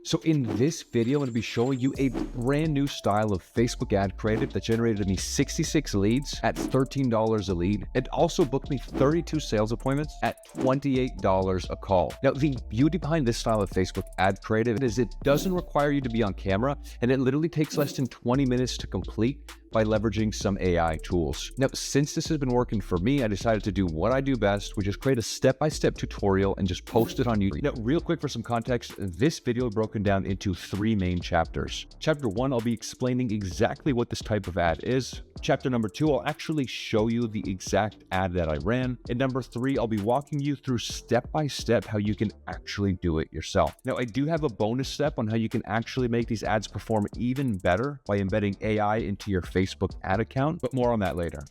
So in this video, I'm going to be showing you a brand new style of Facebook ad creative that generated me 66 leads at $13 a lead. It also booked me 32 sales appointments at $28 a call. Now, the beauty behind this style of Facebook ad creative is it doesn't require you to be on camera, and it literally takes less than 20 minutes to complete by leveraging some AI tools. Now, since this has been working for me, I decided to do what I do best, which is create a step-by-step tutorial and just post it on YouTube. Now, real quick for some context, this video is broken down into 3 main chapters. Chapter 1, I'll be explaining exactly what this type of ad is. Chapter number 2, I'll actually show you the exact ad that I ran. And number 3, I'll be walking you through step-by-step how you can actually do it yourself. Now, I do have a bonus step on how you can actually make these ads perform even better by embedding AI into your Facebook ad account, but more on that later.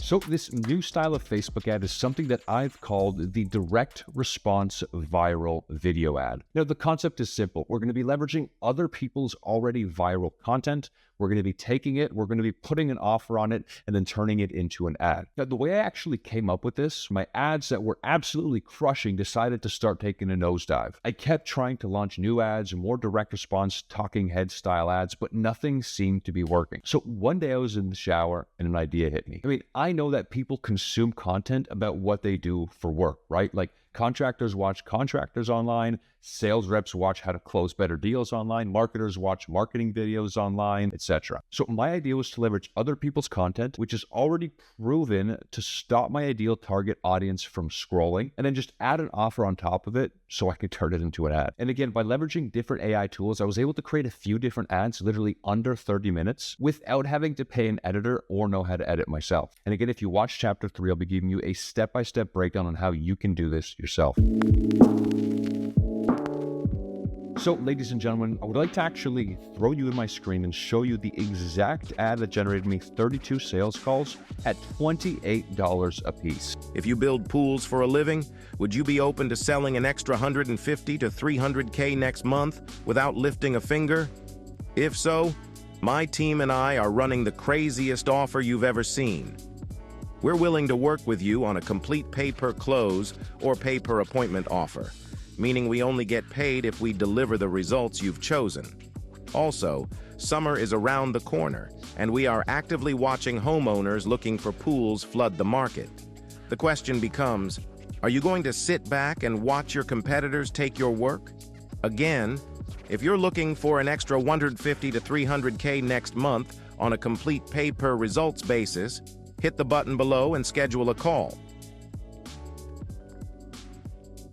So this new style of Facebook ad is something that I've called the direct response viral video ad. Now, the concept is simple. We're going to be leveraging other people's already viral content. We're going to be taking it, we're going to be putting an offer on it, and then turning it into an ad. Now, the way I actually came up with this, my ads that were absolutely crushing decided to start taking a nosedive. I kept trying to launch new ads, more direct response, talking head style ads, but nothing seemed to be working. So one day I was in the shower and an idea hit me. I mean, I know that people consume content about what they do for work, right? Like contractors watch contractors online, sales reps watch how to close better deals online, marketers watch marketing videos online, etc. So my idea was to leverage other people's content, which is already proven to stop my ideal target audience from scrolling, and then just add an offer on top of it so I could turn it into an ad. And again, by leveraging different AI tools, I was able to create a few different ads literally under 30 minutes without having to pay an editor or know how to edit myself. And again, if you watch chapter 3, I'll be giving you a step-by-step breakdown on how you can do this yourself. So, ladies and gentlemen, I would like to actually throw you in my screen and show you the exact ad that generated me 32 sales calls at $28 a piece. If you build pools for a living, would you be open to selling an extra 150 to 300K next month without lifting a finger? If so, my team and I are running the craziest offer you've ever seen. We're willing to work with you on a complete pay-per-close or pay-per-appointment offer, meaning we only get paid if we deliver the results you've chosen. Also, summer is around the corner, and we are actively watching homeowners looking for pools flood the market. The question becomes, are you going to sit back and watch your competitors take your work? Again, if you're looking for an extra 150 to 300K next month on a complete pay-per-results basis, hit the button below and schedule a call.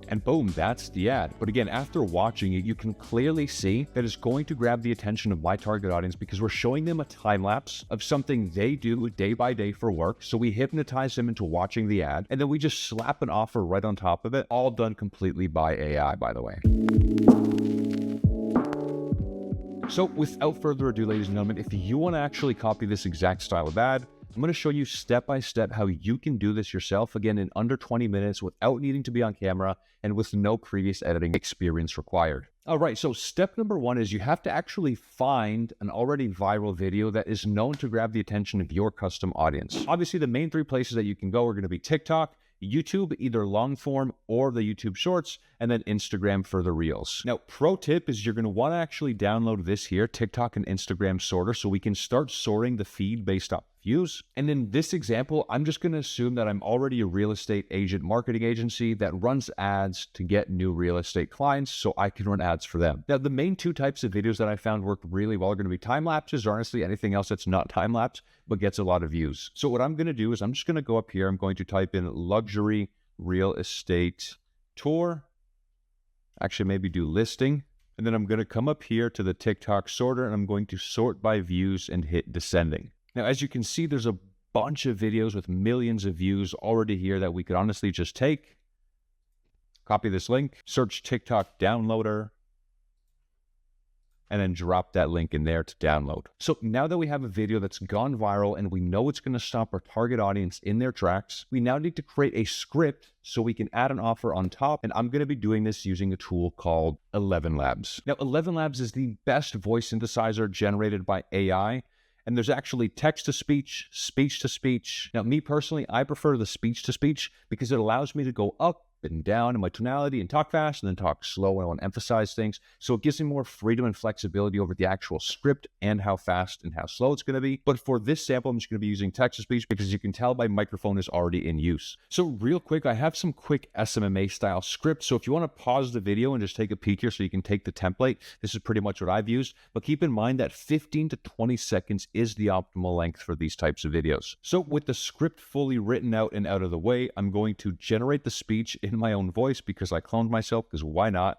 And boom, that's the ad. But again, after watching it, you can clearly see that it's going to grab the attention of my target audience because we're showing them a time lapse of something they do day by day for work. So we hypnotize them into watching the ad, and then we just slap an offer right on top of it, all done completely by AI, by the way. So without further ado, ladies and gentlemen, if you want to actually copy this exact style of ad, I'm going to show you step-by-step how you can do this yourself, again, in under 20 minutes without needing to be on camera and with no previous editing experience required. All right, so step number 1 is you have to actually find an already viral video that is known to grab the attention of your custom audience. Obviously, the main 3 places that you can go are going to be TikTok, YouTube, either long form or the YouTube Shorts, and then Instagram for the Reels. Now, pro tip is you're going to want to actually download this here, TikTok and Instagram sorter, so we can start sorting the feed based off views. And in this example, I'm just going to assume that I'm already a real estate agent marketing agency that runs ads to get new real estate clients so I can run ads for them. Now, the main 2 types of videos that I found work really well are going to be time lapses, or honestly anything else that's not time lapse but gets a lot of views. So what I'm going to do is I'm just going to go up here. I'm going to type in luxury real estate tour. Actually, maybe do listing. And then I'm going to come up here to the TikTok sorter and I'm going to sort by views and hit descending. Now, as you can see, there's a bunch of videos with millions of views already here that we could honestly just take, copy this link, search TikTok downloader, and then drop that link in there to download. So now that we have a video that's gone viral and we know it's going to stop our target audience in their tracks, we now need to create a script so we can add an offer on top. And I'm going to be doing this using a tool called 11 Labs. Now, 11 Labs is the best voice synthesizer generated by AI. And there's actually text-to-speech, speech-to-speech. Now, me personally, I prefer the speech-to-speech because it allows me to go up and down in my tonality and talk fast and then talk slow when I want to emphasize things. So it gives me more freedom and flexibility over the actual script and how fast and how slow it's going to be. But for this sample, I'm just going to be using text-to-speech because you can tell my microphone is already in use. So real quick, I have some quick SMMA style scripts. So if you want to pause the video and just take a peek here so you can take the template, this is pretty much what I've used. But keep in mind that 15 to 20 seconds is the optimal length for these types of videos. So with the script fully written out and out of the way, I'm going to generate the speech in my own voice because I cloned myself, because why not?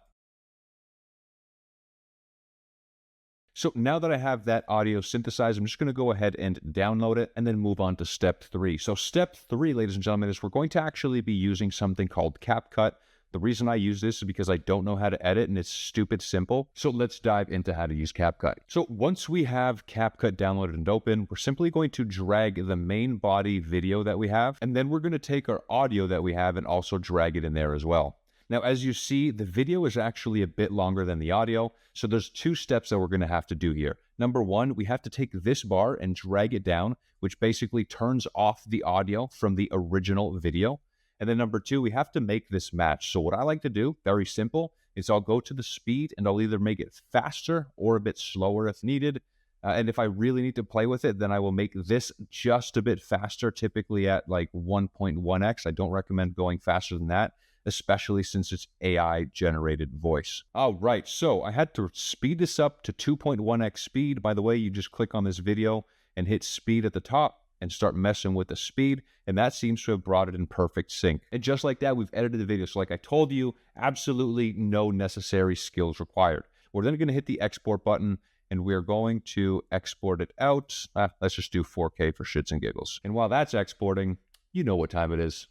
So now that I have that audio synthesized, I'm just going to go ahead and download it and then move on to step 3. So step 3, ladies and gentlemen, is we're going to actually be using something called CapCut. The reason I use this is because I don't know how to edit and it's stupid simple. So let's dive into how to use CapCut. So once we have CapCut downloaded and open, we're simply going to drag the main body video that we have, and then we're going to take our audio that we have and also drag it in there as well. Now, as you see, the video is actually a bit longer than the audio, so there's 2 steps that we're going to have to do here. Number 1, we have to take this bar and drag it down, which basically turns off the audio from the original video. And then number 2, we have to make this match. So what I like to do, very simple, is I'll go to the speed and I'll either make it faster or a bit slower if needed. And if I really need to play with it, then I will make this just a bit faster, typically at like 1.1x. I don't recommend going faster than that, especially since it's AI-generated voice. All right, so I had to speed this up to 2.1x speed. By the way, you just click on this video and hit speed at the top and start messing with the speed, and that seems to have brought it in perfect sync. And just like that, we've edited the video. So like I told you, absolutely no necessary skills required. We're then going to hit the export button, and we're going to export it out. Let's just do 4K for shits and giggles. And while that's exporting, you know what time it is.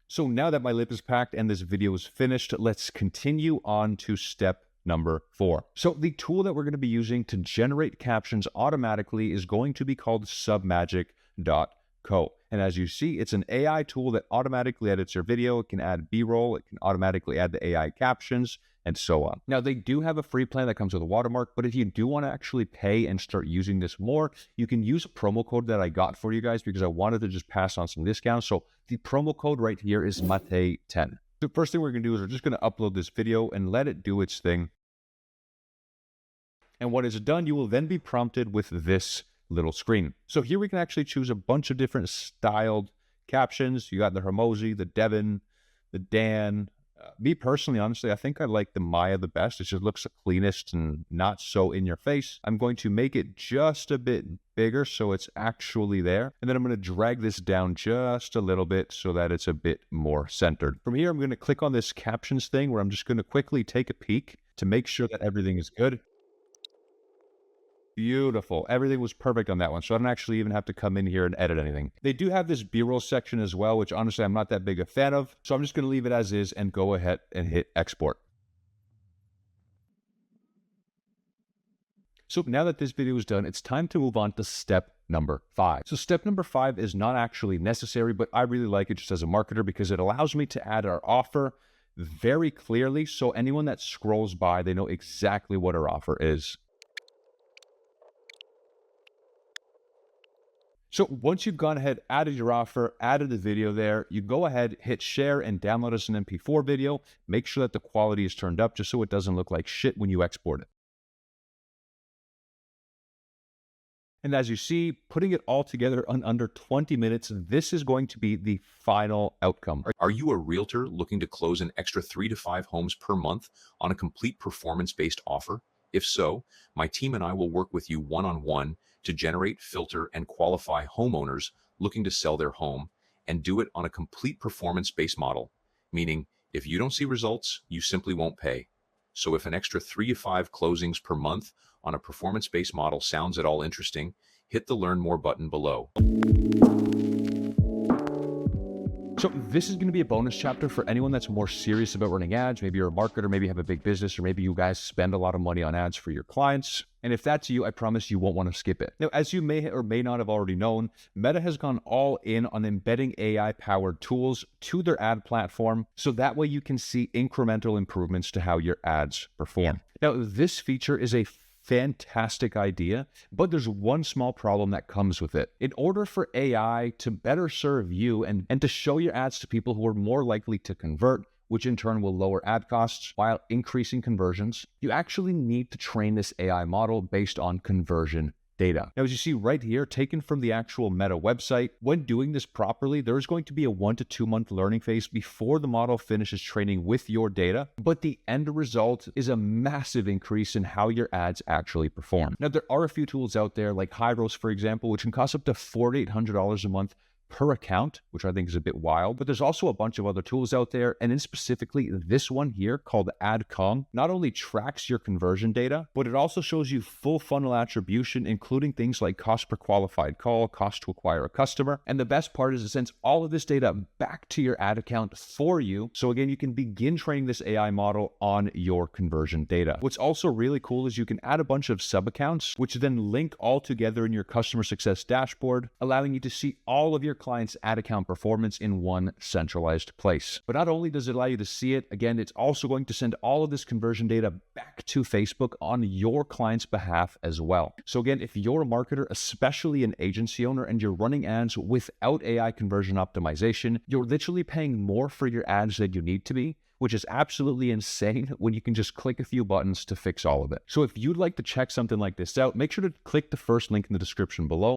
So now that my lip is packed and this video is finished, let's continue on to step number 4. So the tool that we're going to be using to generate captions automatically is going to be called submagic.co. And as you see, it's an AI tool that automatically edits your video. It can add B-roll, it can automatically add the AI captions, and so on. Now, they do have a free plan that comes with a watermark, but if you do want to actually pay and start using this more, you can use a promo code that I got for you guys because I wanted to just pass on some discounts. So the promo code right here is Matei 10. The first thing we're going to do is we're just going to upload this video and let it do its thing. And when it's done, you will then be prompted with this little screen. So here we can actually choose a bunch of different styled captions. You got the Hermosi, the Devin, the Dan. Me personally, honestly, I think I like the Maya the best. It just looks the cleanest and not so in your face. I'm going to make it just a bit bigger so it's actually there. And then I'm going to drag this down just a little bit so that it's a bit more centered. From here, I'm going to click on this captions thing where I'm just going to quickly take a peek to make sure that everything is good. Beautiful. Everything was perfect on that one, so I don't actually even have to come in here and edit anything. They do have this B-roll section as well, which honestly I'm not that big a fan of, so I'm just going to leave it as is and go ahead and hit export. So now that this video is done, it's time to move on to step number 5. So step number 5 is not actually necessary, but I really like it just as a marketer because it allows me to add our offer very clearly, so anyone that scrolls by, they know exactly what our offer is. So once you've gone ahead, added your offer, added the video there, you go ahead, hit share and download us an MP4 video. Make sure that the quality is turned up just so it doesn't look like shit when you export it. And as you see, putting it all together in under 20 minutes, this is going to be the final outcome. Are you a realtor looking to close an extra 3 to 5 homes per month on a complete performance-based offer? If so, my team and I will work with you one-on-one to generate, filter, and qualify homeowners looking to sell their home and do it on a complete performance-based model, meaning if you don't see results, you simply won't pay. So if an extra 3 to 5 closings per month on a performance-based model sounds at all interesting, hit the Learn More button below. So this is going to be a bonus chapter for anyone that's more serious about running ads. Maybe you're a marketer, maybe you have a big business, or maybe you guys spend a lot of money on ads for your clients. And if that's you, I promise you won't want to skip it. Now, as you may or may not have already known, Meta has gone all in on embedding AI-powered tools to their ad platform, so that way you can see incremental improvements to how your ads perform. Now, this feature is a fantastic idea, but there's one small problem that comes with it. In order for AI to better serve you and to show your ads to people who are more likely to convert, which in turn will lower ad costs while increasing conversions, you actually need to train this AI model based on conversion data. Now, as you see right here, taken from the actual Meta website, when doing this properly, there's going to be a 1 to 2 month learning phase before the model finishes training with your data, but the end result is a massive increase in how your ads actually perform. Now, there are a few tools out there like Hyros, for example, which can cost up to $4,800 a month per account, which I think is a bit wild, but there's also a bunch of other tools out there. And in specifically this one here called AdCom, not only tracks your conversion data, but it also shows you full funnel attribution, including things like cost per qualified call, cost to acquire a customer. And the best part is it sends all of this data back to your ad account for you. So again, you can begin training this AI model on your conversion data. What's also really cool is you can add a bunch of sub accounts, which then link all together in your customer success dashboard, allowing you to see all of your client's ad account performance in one centralized place. But not only does it allow you to see it, again, it's also going to send all of this conversion data back to Facebook on your client's behalf as well. So again, if you're a marketer, especially an agency owner, and you're running ads without AI conversion optimization, you're literally paying more for your ads than you need to be, which is absolutely insane when you can just click a few buttons to fix all of it. So if you'd like to check something like this out, make sure to click the first link in the description below.